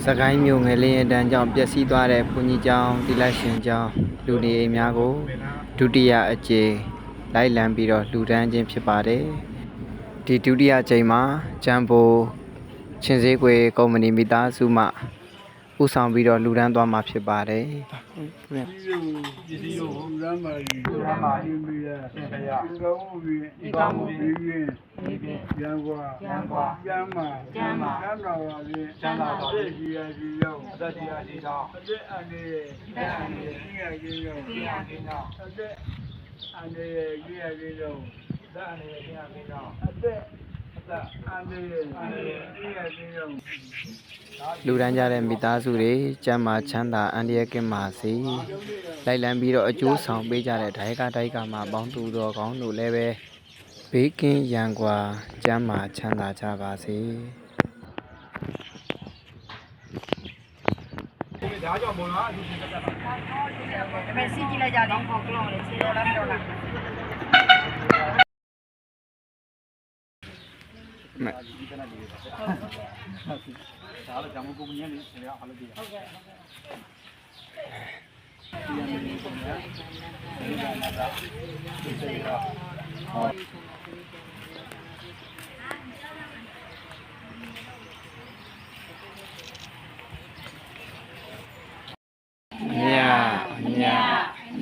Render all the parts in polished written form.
စကိုင်းမြို့ငယ်လေးအတန်းကြောင့်ပျက်စီးသွားတဲ့ဘုန်းကြီးကျောင်းတိလရှင်ကျောင်းလူနေအိမ်များကိုဒုတိယအကြိမ်လိုက်လံပြီးတော့လှူဒန်းခြင်းဖြစ်ပါတယ်ဒီဒုတိယအကြိမ်မှာကျန်းပိုချင်းစည်းကွယ်ကုမ္ပဏီမိသားစုမှဥဆောင်ပြီးတော့လှူဒန်းသွားမှာဖြစ်ပါတယ်ဒီလိုလမ်းပါကြီးပြီးရဆင်ဖရာဒီကောင်းမှုပြီးဒီကောင်းမှုပြီးရန်ကွာကျမ်းပါချမ်းသာပါပြီချမ်းသာပါပြီကြီးရကြီးရောက်အသက်ကြီးရကြီးတော့အသက်အနေကြီးရကြီးရောက်အသက်အနေကြီးရကြီးရောက်အသက်အနေကြီးရကြီးရောက်အသက်အနေကြီးရကြီးရောက်လူတန်းကြတဲ့မိသားစုတွေကျမ်းမာချမ်းသာအန္တရာယ်ကင်းပါစေလိုက်လံပြီးတော့အကျိုးဆောင်ပေးကြတဲ့ဒိုက်ကမှာပေါင်းသူတော်ကောင်းတို့လည်းပဲဘေးကင်းရန်ကွာကျမ်းမာချမ်းသာကြပါစေဒါကြောင့်ဘုံလားအခုတက်တာဒါပေမဲ့စီးကြည့်လိုက်ကြတော့ခေါကလောလေခြေတော်လားမတော်လားဒါလည်းဂျာမကိုမြင်နေတယ်အားလုံးကြည့်ဟုတ်ကဲ့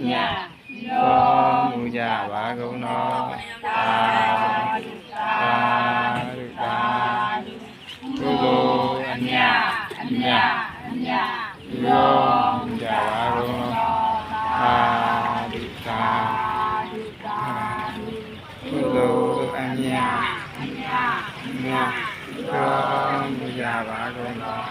ညတော်မူကြပါကုန်တော်သာဓုကုသိုလ်အမြတော်မူကြပါကုန်တော်သာဓုကုသိုလ်အမြတော်မူကြပါကုန်တော်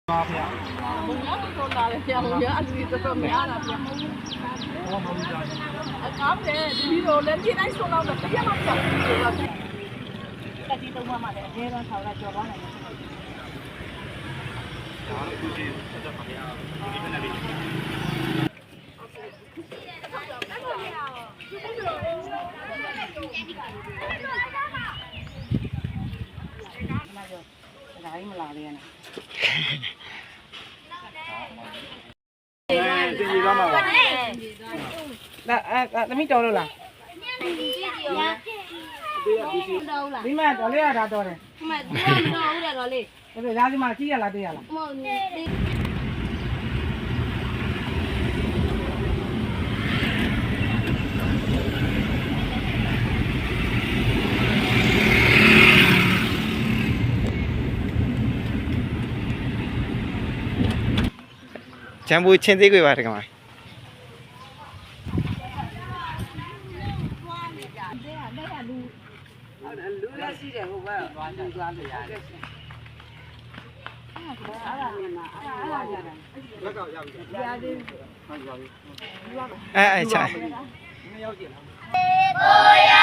ပါဗျာဘုံကတော့လာလေပြောင်းရအစီတော်များလာပြန်ဟောမဟုတ်ကြဘူးအကောင်းတယ်ဒီလိုလည်းဒီတိုင်းဆုံးတော့တရားမှပြောင်းပြီးတော့တက်တီတုံးမှလည်းအကျဲတော့ဆောက်လာကြော်သွားနိုင်တယ်ဒါအခုဒီဆက်ပါဗျာဒီဘက်နဲ့ဒီမလာလေနဲ့ဒီကြီးပါမှာပါသမီးတော်လို့လားဒီမှာတော်လေးရတာတော်တယ်ဒီမှာသူကမတော်ဘူးတဲ့တော်လေးဒါဆိုဒါဒီမှာကြည့်ရလားတွေ့ရလားမဟုတ်ဘူးကျန်ဘူးချင်းသေးကြပါတကမှာလူလည်းရှိတယ်ဟိုဘက်သွားလို့ရတယ်အဲ့ဒါမြန်မာအဲ့ဒါရတယ်လက်ကောက်ရပြီရသေးအဲချာနှစ်ယောက်ကြည့်လားကိုရ